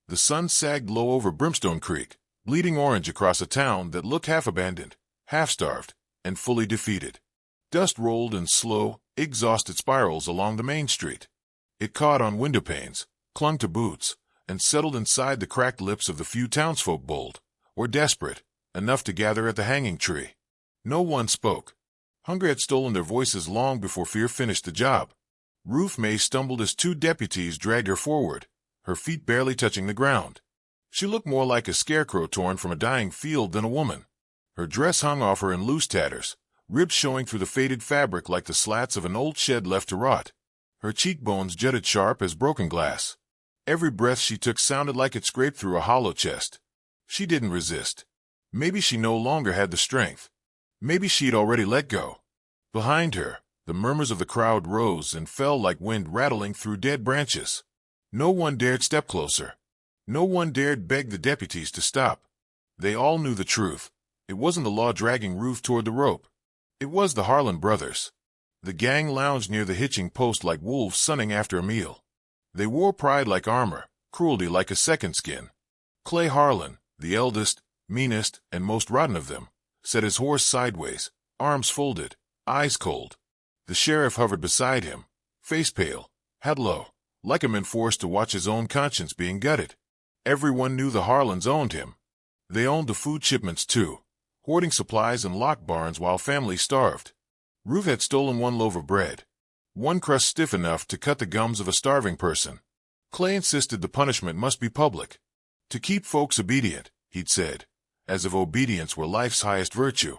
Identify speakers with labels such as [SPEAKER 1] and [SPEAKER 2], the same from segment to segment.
[SPEAKER 1] The sun sagged low over Brimstone Creek, bleeding orange across a town that looked half abandoned, half starved, and fully defeated. Dust rolled in slow, exhausted spirals along the main street. It caught on window panes, clung to boots, and settled inside the cracked lips of the few townsfolk bold, or desperate, enough to gather at the hanging tree. No one spoke. Hunger had stolen their voices long before fear finished the job. Ruth May stumbled as two deputies dragged her forward, her feet barely touching the ground. She looked more like a scarecrow torn from a dying field than a woman. Her dress hung off her in loose tatters, ribs showing through the faded fabric like the slats of an old shed left to rot. Her cheekbones jutted sharp as broken glass. Every breath she took sounded like it scraped through a hollow chest. She didn't resist. Maybe she no longer had the strength. Maybe she'd already let go. Behind her, the murmurs of the crowd rose and fell like wind rattling through dead branches. No one dared step closer. No one dared beg the deputies to stop. They all knew the truth. It wasn't the law dragging Ruth toward the rope. It was the Harlan brothers. The gang lounged near the hitching post like wolves sunning after a meal. They wore pride like armor, cruelty like a second skin. Clay Harlan, the eldest, meanest, and most rotten of them, sat his horse sideways, arms folded, eyes cold. The sheriff hovered beside him, face pale, head low, like a man forced to watch his own conscience being gutted. Everyone knew the Harlans owned him. They owned the food shipments too, hoarding supplies in locked barns while families starved. Ruth had stolen one loaf of bread, one crust stiff enough to cut the gums of a starving person. Clay insisted the punishment must be public. To keep folks obedient, he'd said, as if obedience were life's highest virtue.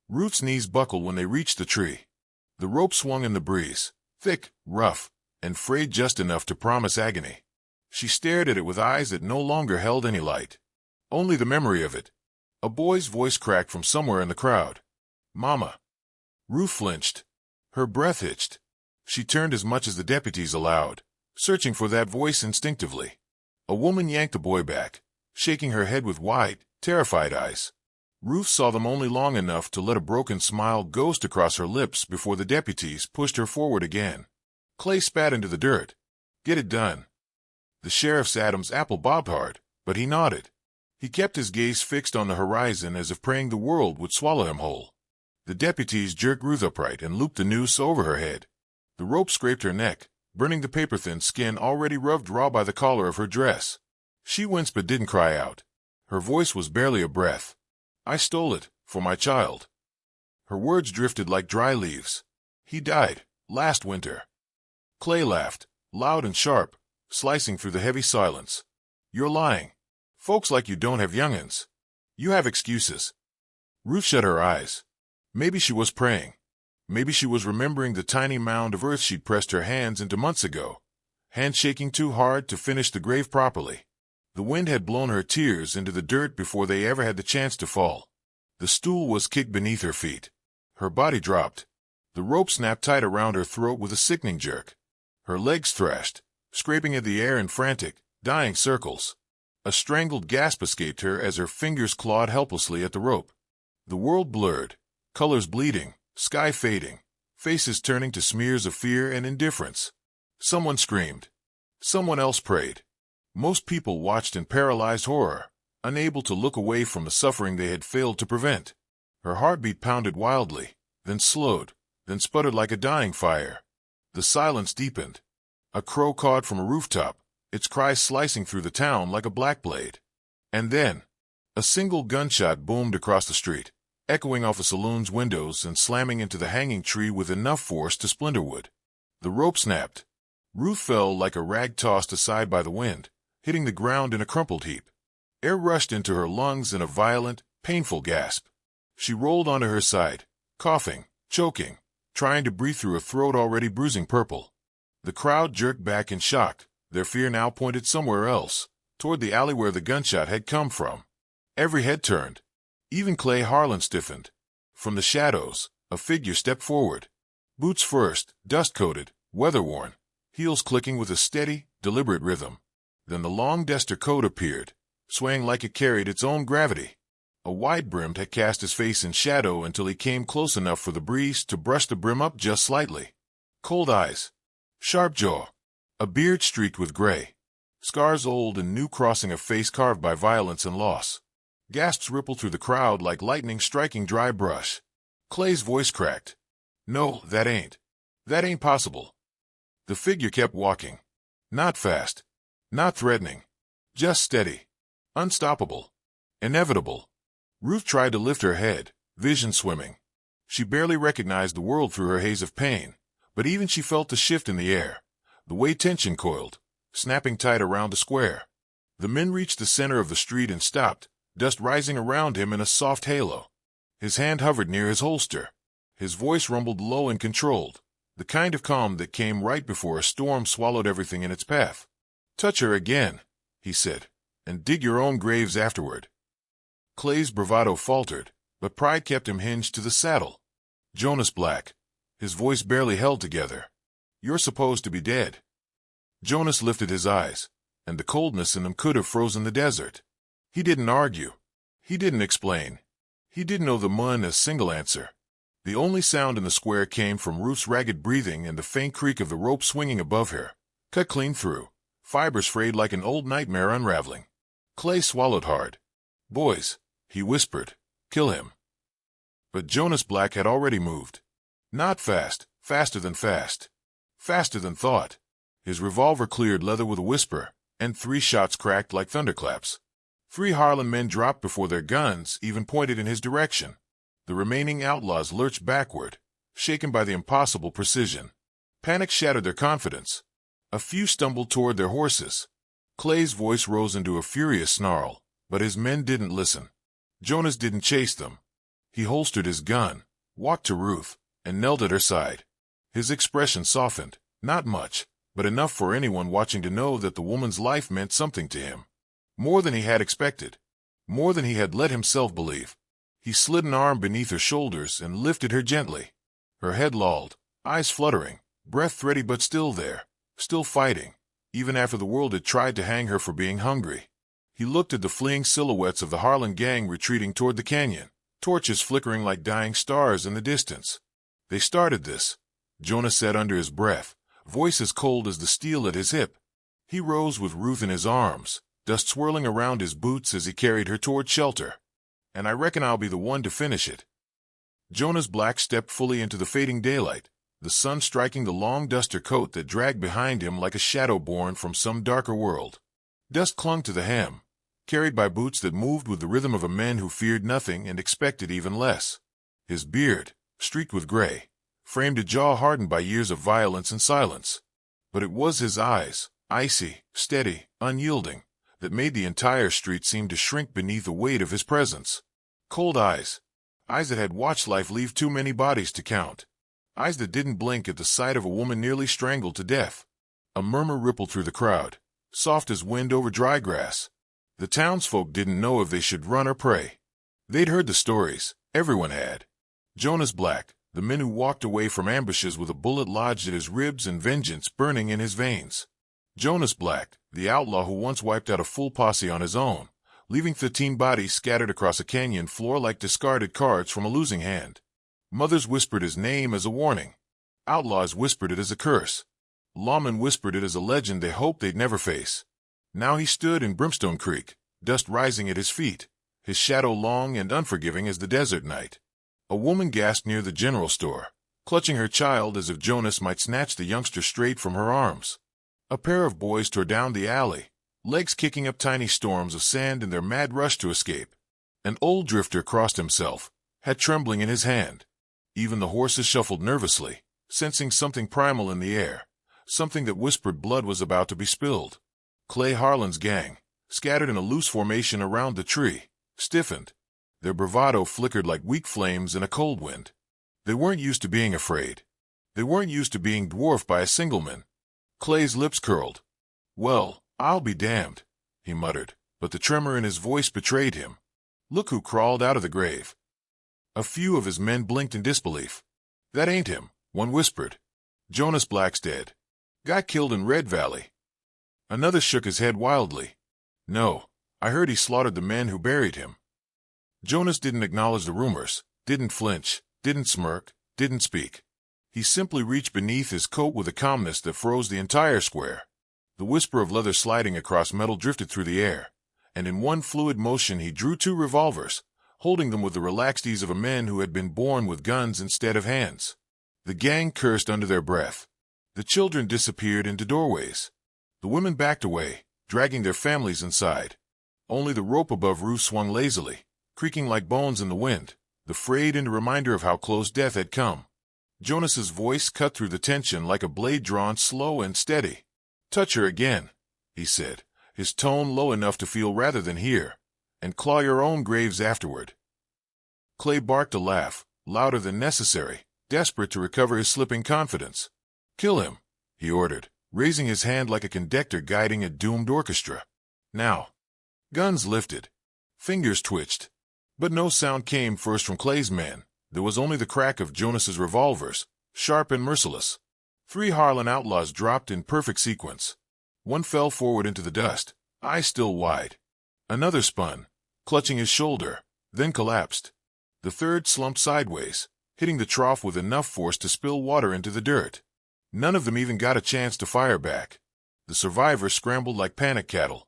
[SPEAKER 1] Ruth's knees buckled when they reached the tree. The rope swung in the breeze, thick, rough, and frayed just enough to promise agony. She stared at it with eyes that no longer held any light. Only the memory of it. A boy's voice cracked from somewhere in the crowd. "Mama." Ruth flinched. Her breath hitched. She turned as much as the deputies allowed, searching for that voice instinctively. A woman yanked the boy back, shaking her head with wide, terrified eyes. Ruth saw them only long enough to let a broken smile ghost across her lips before the deputies pushed her forward again. Clay spat into the dirt. "Get it done." The sheriff's Adam's apple bobbed hard, but he nodded. He kept his gaze fixed on the horizon as if praying the world would swallow him whole. The deputies jerked Ruth upright and looped the noose over her head. The rope scraped her neck, burning the paper-thin skin already rubbed raw by the collar of her dress. She winced but didn't cry out. Her voice was barely a breath. "I stole it, for my child." Her words drifted like dry leaves. "He died, last winter." Clay laughed, loud and sharp, slicing through the heavy silence. "You're lying. Folks like you don't have young'uns. You have excuses." Ruth shut her eyes. Maybe she was praying. Maybe she was remembering the tiny mound of earth she'd pressed her hands into months ago, hands shaking too hard to finish the grave properly. The wind had blown her tears into the dirt before they ever had the chance to fall. The stool was kicked beneath her feet. Her body dropped. The rope snapped tight around her throat with a sickening jerk. Her legs thrashed, scraping at the air in frantic, dying circles. A strangled gasp escaped her as her fingers clawed helplessly at the rope. The world blurred, colors bleeding, sky fading, faces turning to smears of fear and indifference. Someone screamed. Someone else prayed. Most people watched in paralyzed horror, unable to look away from the suffering they had failed to prevent. Her heartbeat pounded wildly, then slowed, then sputtered like a dying fire. The silence deepened. A crow cawed from a rooftop, its cry slicing through the town like a black blade. And then, a single gunshot boomed across the street, echoing off a saloon's windows and slamming into the hanging tree with enough force to splinter wood. The rope snapped. Ruth fell like a rag tossed aside by the wind, hitting the ground in a crumpled heap. Air rushed into her lungs in a violent, painful gasp. She rolled onto her side, coughing, choking, trying to breathe through a throat already bruising purple. The crowd jerked back in shock, their fear now pointed somewhere else, toward the alley where the gunshot had come from. Every head turned. Even Clay Harlan stiffened. From the shadows, a figure stepped forward. Boots first, dust-coated, weather-worn, heels clicking with a steady, deliberate rhythm. Then the long duster coat appeared, swaying like it carried its own gravity. A wide-brimmed hat cast his face in shadow until he came close enough for the breeze to brush the brim up just slightly. Cold eyes. Sharp jaw. A beard streaked with gray. scars old and new crossing a face carved by violence and loss. Gasps rippled through the crowd like lightning striking dry brush. Clay's voice cracked. No, that ain't possible. The figure kept walking. Not fast. Not threatening. Just steady. Unstoppable. Inevitable. Ruth tried to lift her head, vision swimming. She barely recognized the world through her haze of pain, but even she felt the shift in the air, the way tension coiled, snapping tight around the square. The men reached the center of the street and stopped, dust rising around him in a soft halo. His hand hovered near his holster. His voice rumbled low and controlled, the kind of calm that came right before a storm swallowed everything in its path. "Touch her again," he said, "and dig your own graves afterward." Clay's bravado faltered, but pride kept him hinged to the saddle. "Jonas Black," his voice barely held together, "you're supposed to be dead." Jonas lifted his eyes, and the coldness in them could have frozen the desert. He didn't argue. He didn't explain. He didn't owe the mun a single answer. The only sound in the square came from Ruth's ragged breathing and the faint creak of the rope swinging above her, cut clean through, fibers frayed like an old nightmare unraveling. Clay swallowed hard. "Boys," he whispered, "kill him." But Jonas Black had already moved. Not fast, faster than fast. Faster than thought. His revolver cleared leather with a whisper, and 3 shots cracked like thunderclaps. 3 Harlan men dropped before their guns even pointed in his direction. The remaining outlaws lurched backward, shaken by the impossible precision. Panic shattered their confidence. A few stumbled toward their horses. Clay's voice rose into a furious snarl, but his men didn't listen. Jonas didn't chase them. He holstered his gun, walked to Ruth, and knelt at her side. His expression softened, not much, but enough for anyone watching to know that the woman's life meant something to him. More than he had expected. More than he had let himself believe. He slid an arm beneath her shoulders and lifted her gently. Her head lolled, eyes fluttering, breath thready but still there, still fighting, even after the world had tried to hang her for being hungry. He looked at the fleeing silhouettes of the Harlan gang retreating toward the canyon, torches flickering like dying stars in the distance. "They started this," Jonas said under his breath, voice as cold as the steel at his hip. He rose with Ruth in his arms, dust swirling around his boots as he carried her toward shelter. "And I reckon I'll be the one to finish it." Jonas Black stepped fully into the fading daylight, the sun striking the long duster coat that dragged behind him like a shadow born from some darker world. Dust clung to the hem, carried by boots that moved with the rhythm of a man who feared nothing and expected even less. His beard, streaked with gray, framed a jaw hardened by years of violence and silence. But it was his eyes, icy, steady, unyielding, that made the entire street seem to shrink beneath the weight of his presence. Cold eyes. Eyes that had watched life leave too many bodies to count. Eyes that didn't blink at the sight of a woman nearly strangled to death. A murmur rippled through the crowd, soft as wind over dry grass. The townsfolk didn't know if they should run or pray. They'd heard the stories, everyone had. Jonas Black, the men who walked away from ambushes with a bullet lodged at his ribs and vengeance burning in his veins. Jonas Black, the outlaw who once wiped out a full posse on his own, leaving 15 bodies scattered across a canyon floor like discarded cards from a losing hand. Mothers whispered his name as a warning. Outlaws whispered it as a curse. Lawmen whispered it as a legend they hoped they'd never face. Now he stood in Brimstone Creek, dust rising at his feet, his shadow long and unforgiving as the desert night. A woman gasped near the general store, clutching her child as if Jonas might snatch the youngster straight from her arms. A pair of boys tore down the alley, legs kicking up tiny storms of sand in their mad rush to escape. An old drifter crossed himself, hat trembling in his hand. Even the horses shuffled nervously, sensing something primal in the air, something that whispered blood was about to be spilled. Clay Harlan's gang, scattered in a loose formation around the tree, stiffened. Their bravado flickered like weak flames in a cold wind. They weren't used to being afraid. They weren't used to being dwarfed by a single man. Clay's lips curled. "Well, I'll be damned," he muttered, but the tremor in his voice betrayed him. "Look who crawled out of the grave." A few of his men blinked in disbelief. "That ain't him," one whispered. "Jonas Black's dead. Got killed in Red Valley." Another shook his head wildly. "No, I heard he slaughtered the men who buried him." Jonas didn't acknowledge the rumors, didn't flinch, didn't smirk, didn't speak. He simply reached beneath his coat with a calmness that froze the entire square. The whisper of leather sliding across metal drifted through the air, and in one fluid motion he drew 2 revolvers, holding them with the relaxed ease of a man who had been born with guns instead of hands. The gang cursed under their breath. The children disappeared into doorways. The women backed away, dragging their families inside. Only the rope above Ruth swung lazily, creaking like bones in the wind, the frayed and a reminder of how close death had come. Jonas's voice cut through the tension like a blade drawn slow and steady. "Touch her again," he said, his tone low enough to feel rather than hear, "and claw your own graves afterward." Clay barked a laugh, louder than necessary, desperate to recover his slipping confidence. "Kill him," he ordered, raising his hand like a conductor guiding a doomed orchestra. "Now." Guns lifted. Fingers twitched. But no sound came first from Clay's men. There was only the crack of Jonas's revolvers, sharp and merciless. 3 Harlan outlaws dropped in perfect sequence. One fell forward into the dust, eyes still wide. Another spun, clutching his shoulder, then collapsed. The third slumped sideways, hitting the trough with enough force to spill water into the dirt. None of them even got a chance to fire back. The survivors scrambled like panic cattle.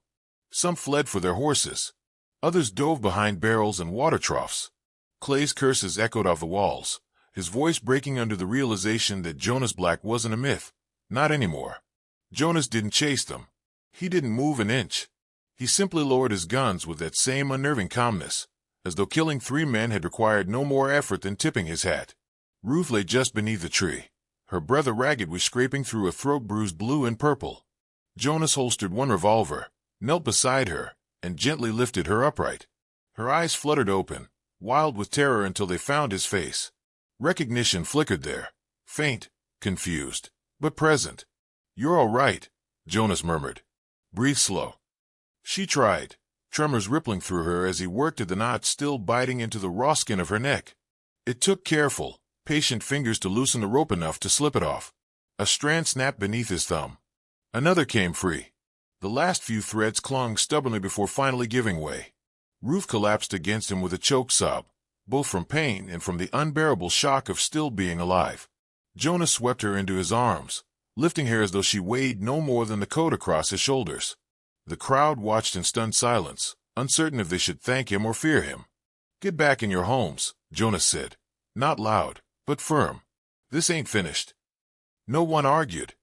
[SPEAKER 1] Some fled for their horses. Others dove behind barrels and water troughs. Clay's curses echoed off the walls, his voice breaking under the realization that Jonas Black wasn't a myth. Not anymore. Jonas didn't chase them. He didn't move an inch. He simply lowered his guns with that same unnerving calmness, as though killing 3 men had required no more effort than tipping his hat. Ruth lay just beneath the tree. Her brother Ragged was scraping through a throat bruised blue and purple. Jonas holstered 1 revolver, knelt beside her, and gently lifted her upright. Her eyes fluttered open, wild with terror until they found his face. Recognition flickered there, faint, confused, but present. "You're all right," Jonas murmured. "Breathe slow." She tried, tremors rippling through her as he worked at the knot still biting into the raw skin of her neck. It took careful, patient fingers to loosen the rope enough to slip it off. A strand snapped beneath his thumb. Another came free. The last few threads clung stubbornly before finally giving way. Ruth collapsed against him with a choked sob, both from pain and from the unbearable shock of still being alive. Jonas swept her into his arms, lifting her as though she weighed no more than the coat across his shoulders. The crowd watched in stunned silence, uncertain if they should thank him or fear him. "Get back in your homes," Jonas said, not loud, but firm. "This ain't finished." No one argued.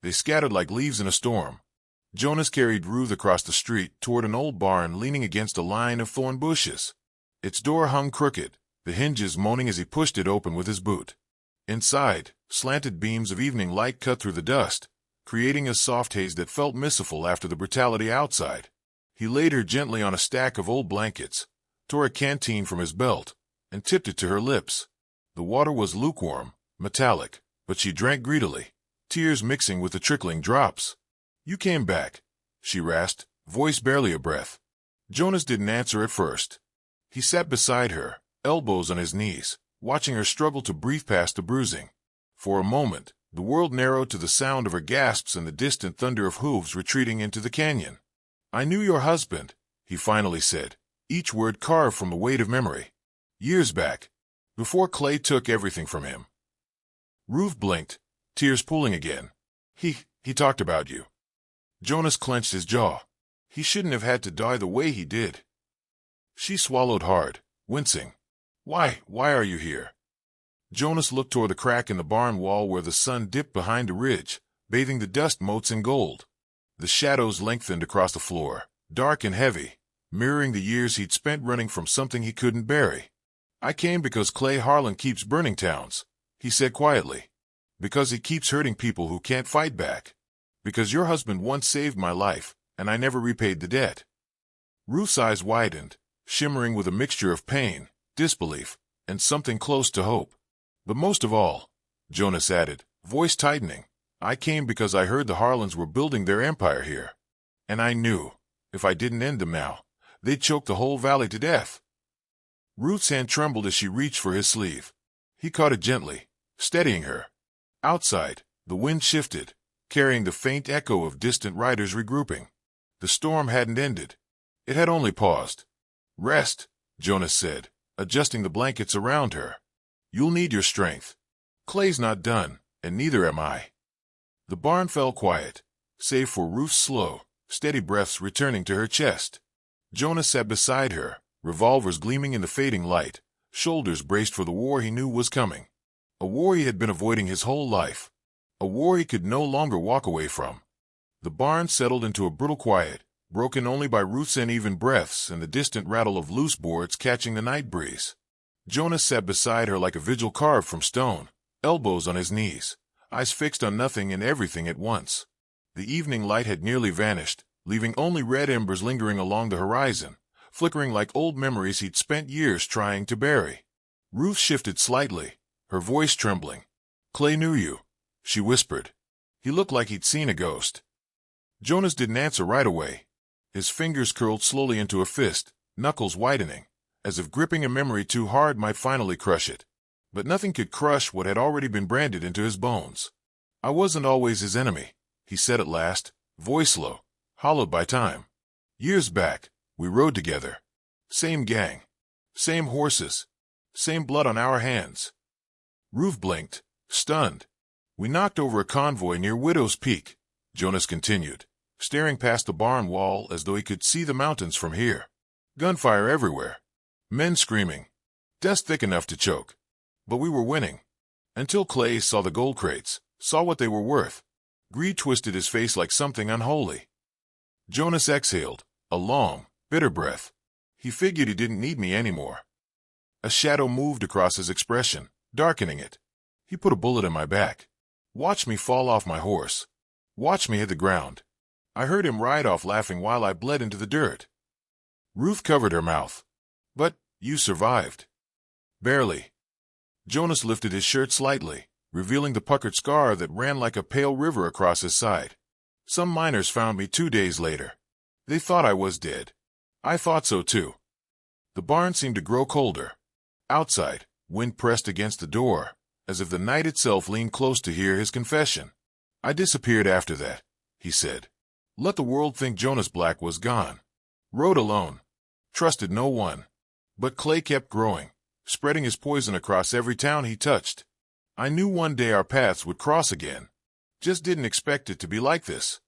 [SPEAKER 1] They scattered like leaves in a storm. Jonas carried Ruth across the street toward an old barn leaning against a line of thorn bushes. Its door hung crooked, the hinges moaning as he pushed it open with his boot. Inside, slanted beams of evening light cut through the dust, creating a soft haze that felt merciful after the brutality outside. He laid her gently on a stack of old blankets, tore a canteen from his belt, and tipped it to her lips. The water was lukewarm, metallic, but she drank greedily, tears mixing with the trickling drops. "You came back," she rasped, voice barely a breath. Jonas didn't answer at first. He sat beside her, elbows on his knees, watching her struggle to breathe past the bruising. For a moment, the world narrowed to the sound of her gasps and the distant thunder of hooves retreating into the canyon. "I knew your husband," he finally said, each word carved from the weight of memory. "Years back, before Clay took everything from him." Ruth blinked, tears pooling again. He talked about you." Jonas clenched his jaw. He shouldn't have had to die the way he did. She swallowed hard, wincing. Why are you here?" Jonas looked toward the crack in the barn wall where the sun dipped behind a ridge, bathing the dust motes in gold. The shadows lengthened across the floor, dark and heavy, mirroring the years he'd spent running from something he couldn't bury. "I came because Clay Harlan keeps burning towns," he said quietly. "Because he keeps hurting people who can't fight back. Because your husband once saved my life, and I never repaid the debt." Ruth's eyes widened, shimmering with a mixture of pain, disbelief, and something close to hope. "But most of all," Jonas added, voice tightening, "I came because I heard the Harlans were building their empire here. And I knew, if I didn't end them now, they'd choke the whole valley to death." Ruth's hand trembled as she reached for his sleeve. He caught it gently, steadying her. Outside, the wind shifted, carrying the faint echo of distant riders regrouping. The storm hadn't ended. It had only paused. "Rest," Jonas said, adjusting the blankets around her. "You'll need your strength. Clay's not done, and neither am I." The barn fell quiet. save for Ruth's slow, steady breaths returning to her chest. Jonas sat beside her, revolvers gleaming in the fading light, shoulders braced for the war he knew was coming. A war he had been avoiding his whole life. A war he could no longer walk away from. The barn settled into a brutal quiet, broken only by Ruth's uneven breaths and the distant rattle of loose boards catching the night breeze. Jonas sat beside her like a vigil carved from stone, elbows on his knees, eyes fixed on nothing and everything at once. The evening light had nearly vanished, leaving only red embers lingering along the horizon, flickering like old memories he'd spent years trying to bury. Ruth shifted slightly, her voice trembling. "Clay knew you," she whispered. "He looked like he'd seen a ghost." Jonas didn't answer right away. His fingers curled slowly into a fist, knuckles widening, as if gripping a memory too hard might finally crush it. But nothing could crush what had already been branded into his bones. "I wasn't always his enemy," he said at last, voice low, hollowed by time. "Years back, we rode together. Same gang. Same horses. Same blood on our hands." Ruth blinked, stunned. "We knocked over a convoy near Widow's Peak," Jonas continued, staring past the barn wall as though he could see the mountains from here. "Gunfire everywhere. Men screaming. Dust thick enough to choke. But we were winning. Until Clay saw the gold crates, saw what they were worth. Greed twisted his face like something unholy." Jonas exhaled, a long, bitter breath. He figured he didn't need me anymore. A shadow moved across his expression, darkening it. "He put a bullet in my back. Watched me fall off my horse. Watched me hit the ground. I heard him ride off laughing while I bled into the dirt." Ruth covered her mouth. "But you survived." "Barely." Jonas lifted his shirt slightly, revealing the puckered scar that ran like a pale river across his side. "Some miners found me 2 days later. They thought I was dead. I thought so too." The barn seemed to grow colder. Outside, wind pressed against the door, as if the night itself leaned close to hear his confession. "I disappeared after that," he said. "Let the world think Jonas Black was gone. Rode alone. Trusted no one. But Clay kept growing, spreading his poison across every town he touched. I knew one day our paths would cross again. Just didn't expect it to be like this."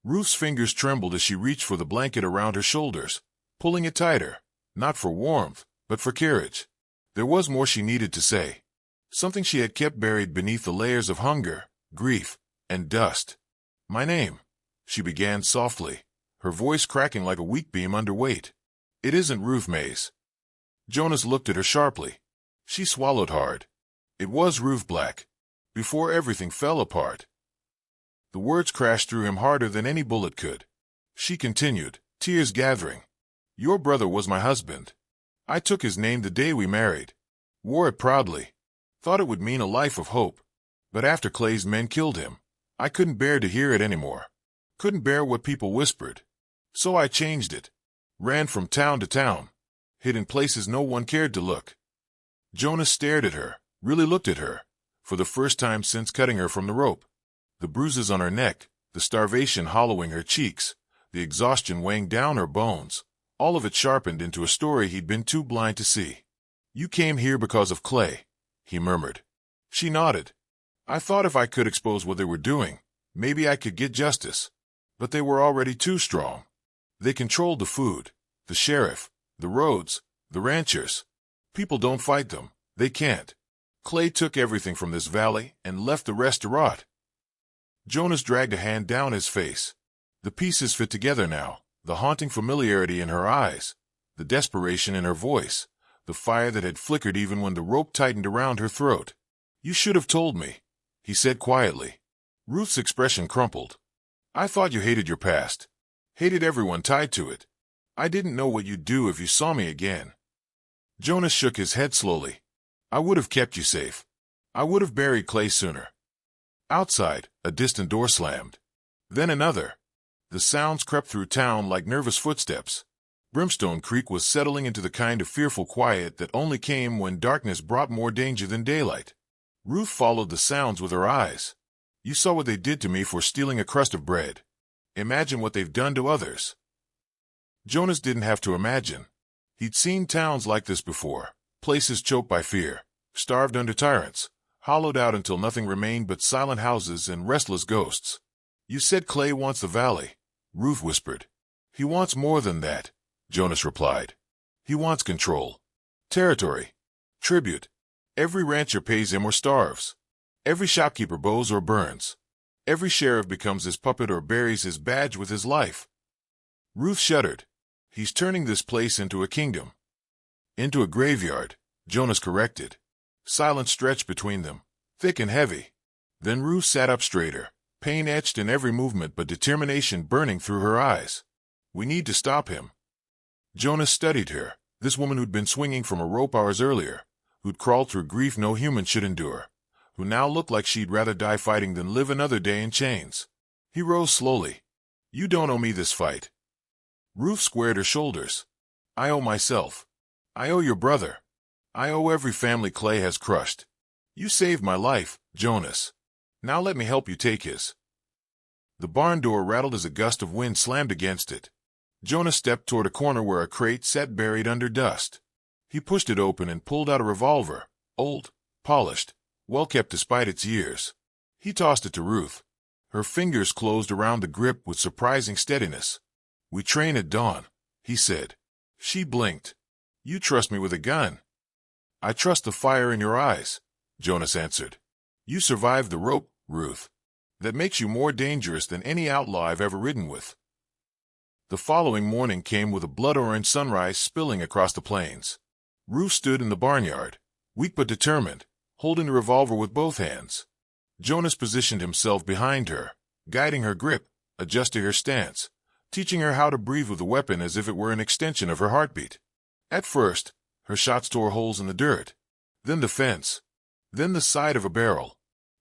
[SPEAKER 1] Ruth's fingers trembled as she reached for the blanket around her shoulders, pulling it tighter, not for warmth, but for courage. There was more she needed to say. Something she had kept buried beneath the layers of hunger, grief, and dust. "My name," she began softly, her voice cracking like a wheat beam under weight. "It isn't Ruth Mays." Jonas looked at her sharply. She swallowed hard. It was Ruth Black. Before everything fell apart. The words crashed through him harder than any bullet could. She continued, tears gathering. "Your brother was my husband. I took his name the day we married. Wore it proudly. Thought it would mean a life of hope. But after Clay's men killed him, I couldn't bear to hear it anymore. Couldn't bear what people whispered. So I changed it. Ran from town to town. Hid in places no one cared to look." Jonas stared at her, really looked at her, for the first time since cutting her from the rope. The bruises on her neck, the starvation hollowing her cheeks, the exhaustion weighing down her bones, all of it sharpened into a story he'd been too blind to see. "You came here because of Clay," he murmured. She nodded. "I thought if I could expose what they were doing, maybe I could get justice. But they were already too strong. They controlled the food, the sheriff, the roads, the ranchers. People don't fight them. They can't. Clay took everything from this valley and left the rest to rot." Jonas dragged a hand down his face. The pieces fit together now, the haunting familiarity in her eyes, the desperation in her voice, the fire that had flickered even when the rope tightened around her throat. "You should have told me," he said quietly. Ruth's expression crumpled. "I thought you hated your past. Hated everyone tied to it. I didn't know what you'd do if you saw me again." Jonas shook his head slowly. "I would have kept you safe. I would have buried Clay sooner." Outside, a distant door slammed. Then another. The sounds crept through town like nervous footsteps. Brimstone Creek was settling into the kind of fearful quiet that only came when darkness brought more danger than daylight. Ruth followed the sounds with her eyes. "You saw what they did to me for stealing a crust of bread. Imagine what they've done to others." Jonas didn't have to imagine. He'd seen towns like this before, places choked by fear, starved under tyrants, hollowed out until nothing remained but silent houses and restless ghosts. You said Clay wants the valley, Ruth whispered. He wants more than that, Jonas replied. He wants control. Territory. Tribute. Every rancher pays him or starves. Every shopkeeper bows or burns. Every sheriff becomes his puppet or buries his badge with his life. Ruth shuddered. He's turning this place into a kingdom. Into a graveyard, Jonas corrected. Silence stretched between them, thick and heavy. Then Ruth sat up straighter, pain etched in every movement but determination burning through her eyes. We need to stop him. Jonas studied her, this woman who'd been swinging from a rope hours earlier, who'd crawled through grief no human should endure, who now looked like she'd rather die fighting than live another day in chains. He rose slowly. You don't owe me this fight. Ruth squared her shoulders. I owe myself. I owe your brother. I owe every family Clay has crushed. You saved my life, Jonas. Now let me help you take his. The barn door rattled as a gust of wind slammed against it. Jonas stepped toward a corner where a crate sat buried under dust. He pushed it open and pulled out a revolver, old, polished, well-kept despite its years. He tossed it to Ruth. Her fingers closed around the grip with surprising steadiness. We train at dawn, he said. She blinked. You trust me with a gun. I trust the fire in your eyes, Jonas answered. You survived the rope, Ruth. That makes you more dangerous than any outlaw I've ever ridden with. The following morning came with a blood-orange sunrise spilling across the plains. Ruth stood in the barnyard, weak but determined, holding the revolver with both hands. Jonas positioned himself behind her, guiding her grip, adjusting her stance, teaching her how to breathe with the weapon as if it were an extension of her heartbeat. At first, her shots tore holes in the dirt, then the fence, then the side of a barrel.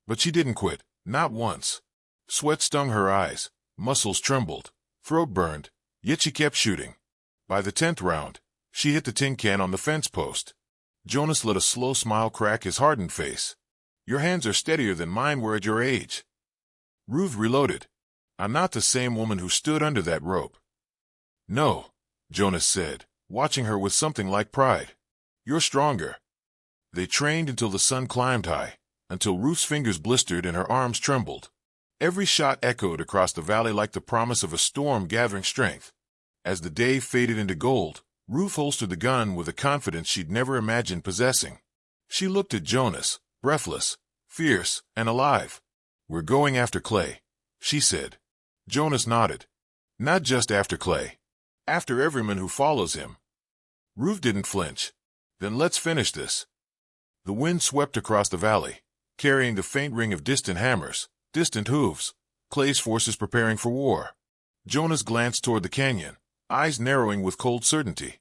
[SPEAKER 1] But she didn't quit, not once. Sweat stung her eyes, muscles trembled, throat burned, yet she kept shooting. By the 10th round, she hit the tin can on the fence post. Jonas let a slow smile crack his hardened face. Your hands are steadier than mine were at your age. Ruth reloaded. I'm not the same woman who stood under that rope. No, Jonas said, watching her with something like pride. You're stronger. They trained until the sun climbed high, until Ruth's fingers blistered and her arms trembled. Every shot echoed across the valley like the promise of a storm gathering strength. As the day faded into gold, Ruth holstered the gun with a confidence she'd never imagined possessing. She looked at Jonas, breathless, fierce, and alive. We're going after Clay, she said. Jonas nodded. Not just after Clay. After every man who follows him. Ruth didn't flinch. Then let's finish this. The wind swept across the valley, carrying the faint ring of distant hammers, distant hooves, Clay's forces preparing for war. Jonas glanced toward the canyon, eyes narrowing with cold certainty.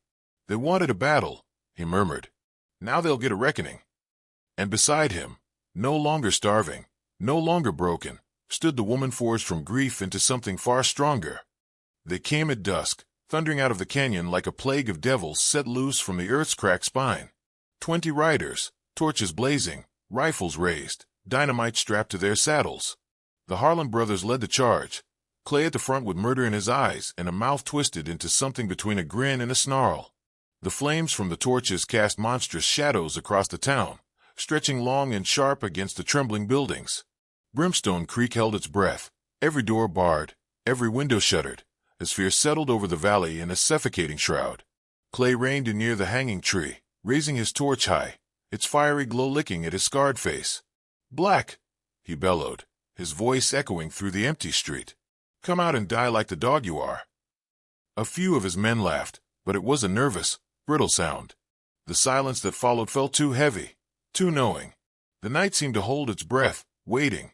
[SPEAKER 1] They wanted a battle, he murmured. Now they'll get a reckoning. And beside him, no longer starving, no longer broken, stood the woman forged from grief into something far stronger. They came at dusk, thundering out of the canyon like a plague of devils set loose from the earth's cracked spine. 20 riders, torches blazing, rifles raised, dynamite strapped to their saddles. The Harlan brothers led the charge, Clay at the front with murder in his eyes and a mouth twisted into something between a grin and a snarl. The flames from the torches cast monstrous shadows across the town, stretching long and sharp against the trembling buildings. Brimstone Creek held its breath, every door barred, every window shuttered, as fear settled over the valley in a suffocating shroud. Clay reined in near the hanging tree, raising his torch high, its fiery glow licking at his scarred face. Black, he bellowed, his voice echoing through the empty street. Come out and die like the dog you are. A few of his men laughed, but it was a nervous, brittle sound. The silence that followed felt too heavy, too knowing. The night seemed to hold its breath, waiting.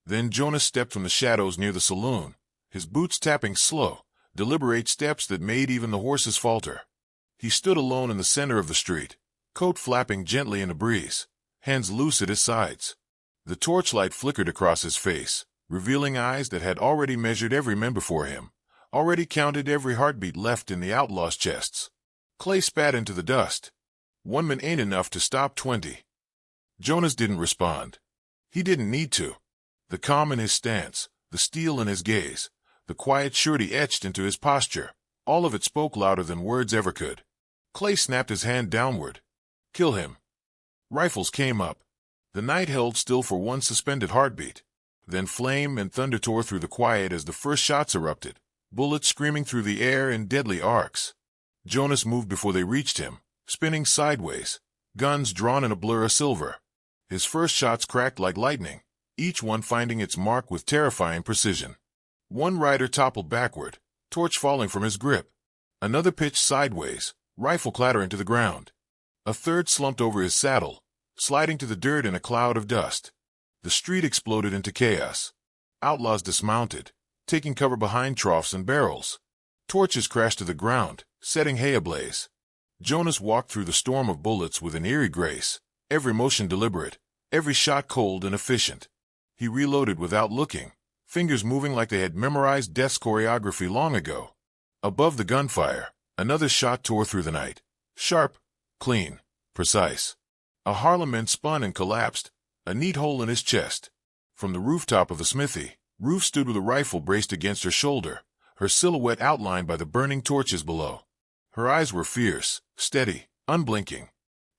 [SPEAKER 1] Then Jonas stepped from the shadows near the saloon, his boots tapping slow, deliberate steps that made even the horses falter. He stood alone in the center of the street, coat flapping gently in a breeze, hands loose at his sides. The torchlight flickered across his face, revealing eyes that had already measured every man before him, already counted every heartbeat left in the outlaws' chests. Clay spat into the dust. One man ain't enough to stop 20. Jonas didn't respond. He didn't need to. The calm in his stance, the steel in his gaze, the quiet surety etched into his posture, all of it spoke louder than words ever could. Clay snapped his hand downward. Kill him. Rifles came up. The night held still for one suspended heartbeat. Then flame and thunder tore through the quiet as the first shots erupted, bullets screaming through the air in deadly arcs. Jonas moved before they reached him, spinning sideways, guns drawn in a blur of silver. His first shots cracked like lightning, each one finding its mark with terrifying precision. One rider toppled backward, torch falling from his grip. Another pitched sideways, rifle clattering to the ground. A third slumped over his saddle, sliding to the dirt in a cloud of dust. The street exploded into chaos. Outlaws dismounted, taking cover behind troughs and barrels. Torches crashed to the ground, setting hay ablaze. Jonas walked through the storm of bullets with an eerie grace, every motion deliberate, every shot cold and efficient. He reloaded without looking, fingers moving like they had memorized death's choreography long ago. Above the gunfire, another shot tore through the night. Sharp, clean, precise. A Harlem man spun and collapsed, a neat hole in his chest. From the rooftop of the smithy, Ruth stood with a rifle braced against her shoulder, her silhouette outlined by the burning torches below. Her eyes were fierce, steady, unblinking.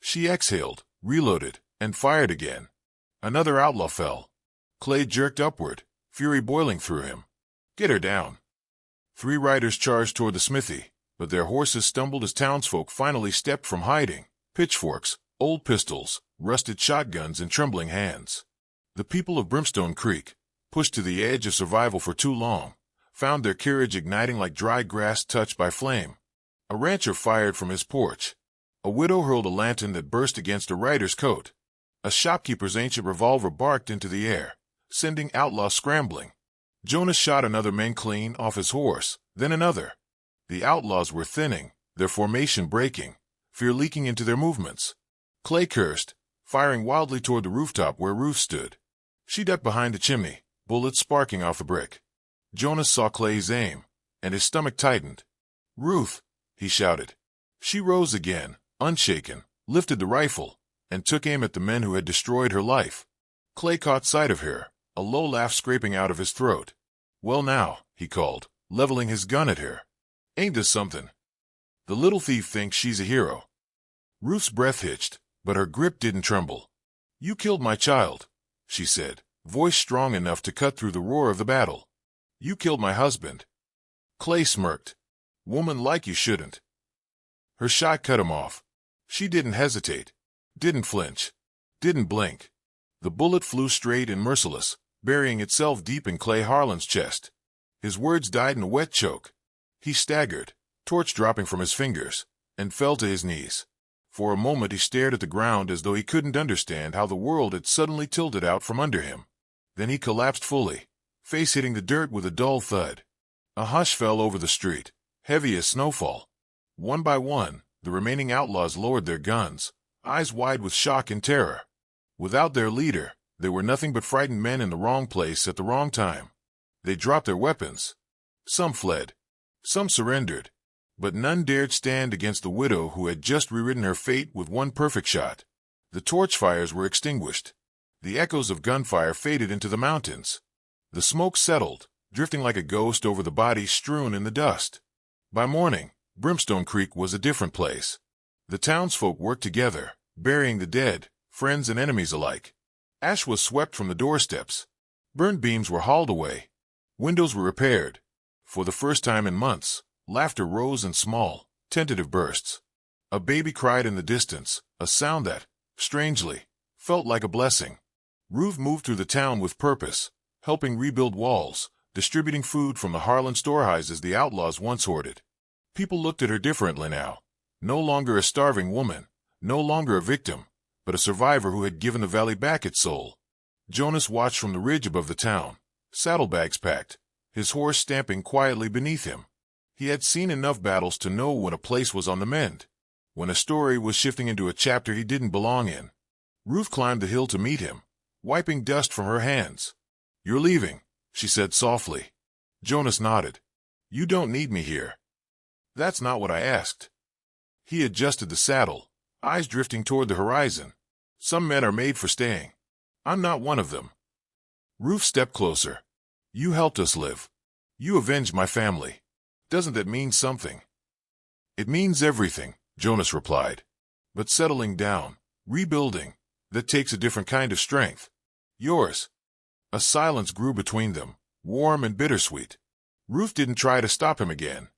[SPEAKER 1] She exhaled, reloaded, and fired again. Another outlaw fell. Clay jerked upward, fury boiling through him. "Get her down." 3 riders charged toward the smithy, but their horses stumbled as townsfolk finally stepped from hiding, pitchforks, old pistols, rusted shotguns in trembling hands. The people of Brimstone Creek, pushed to the edge of survival for too long, found their courage igniting like dry grass touched by flame. A rancher fired from his porch. A widow hurled a lantern that burst against a rider's coat. A shopkeeper's ancient revolver barked into the air, sending outlaws scrambling. Jonas shot another man clean off his horse, then another. The outlaws were thinning, their formation breaking, fear leaking into their movements. Clay cursed, firing wildly toward the rooftop where Ruth stood. She ducked behind the chimney, bullets sparking off the brick. Jonas saw Clay's aim, and his stomach tightened. "Ruth!" he shouted. She rose again, unshaken, lifted the rifle, and took aim at the men who had destroyed her life. Clay caught sight of her, a low laugh scraping out of his throat. "Well now," he called, leveling his gun at her. "Ain't this something? The little thief thinks she's a hero." Ruth's breath hitched, but her grip didn't tremble. "You killed my child," she said, voice strong enough to cut through the roar of the battle. "You killed my husband." Clay smirked. "Woman like you shouldn't." Her shot cut him off. She didn't hesitate, didn't flinch, didn't blink. The bullet flew straight and merciless, burying itself deep in Clay Harlan's chest. His words died in a wet choke. He staggered, torch dropping from his fingers, and fell to his knees. For a moment he stared at the ground as though he couldn't understand how the world had suddenly tilted out from under him. Then he collapsed fully, face hitting the dirt with a dull thud. A hush fell over the street, heavy as snowfall. One by one, the remaining outlaws lowered their guns, eyes wide with shock and terror. Without their leader, they were nothing but frightened men in the wrong place at the wrong time. They dropped their weapons. Some fled. Some surrendered. But none dared stand against the widow who had just rewritten her fate with one perfect shot. The torch fires were extinguished. The echoes of gunfire faded into the mountains. The smoke settled, drifting like a ghost over the bodies strewn in the dust. By morning, Brimstone Creek was a different place. The townsfolk worked together, burying the dead, friends and enemies alike. Ash was swept from the doorsteps. Burned beams were hauled away. Windows were repaired. For the first time in months, laughter rose in small, tentative bursts. A baby cried in the distance, a sound that, strangely, felt like a blessing. Ruth moved through the town with purpose, helping rebuild walls, distributing food from the Harlan storehouses the outlaws once hoarded. People looked at her differently now. No longer a starving woman, no longer a victim, but a survivor who had given the valley back its soul. Jonas watched from the ridge above the town, saddlebags packed, his horse stamping quietly beneath him. He had seen enough battles to know when a place was on the mend, when a story was shifting into a chapter he didn't belong in. Ruth climbed the hill to meet him, wiping dust from her hands. "You're leaving," she said softly. Jonas nodded. "You don't need me here." "That's not what I asked." He adjusted the saddle, eyes drifting toward the horizon. "Some men are made for staying. I'm not one of them." Ruth stepped closer. "You helped us live. You avenged my family. Doesn't that mean something?" "It means everything," Jonas replied. "But settling down, rebuilding, that takes a different kind of strength. Yours." A silence grew between them, warm and bittersweet. Ruth didn't try to stop him again.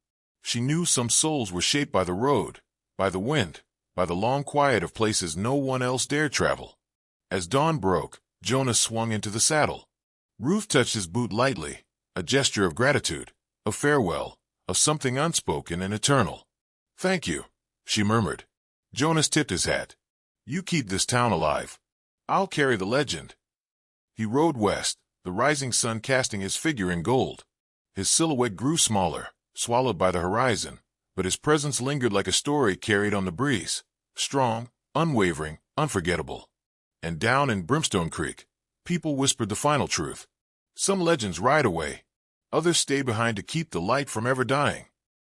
[SPEAKER 1] She knew some souls were shaped by the road, by the wind, by the long quiet of places no one else dared travel. As dawn broke, Jonas swung into the saddle. Ruth touched his boot lightly, a gesture of gratitude, of farewell, of something unspoken and eternal. "Thank you," she murmured. Jonas tipped his hat. "You keep this town alive. I'll carry the legend." He rode west, the rising sun casting his figure in gold. His silhouette grew smaller, swallowed by the horizon, but his presence lingered like a story carried on the breeze, strong, unwavering, unforgettable. And down in Brimstone Creek, people whispered the final truth. Some legends ride away, others stay behind to keep the light from ever dying.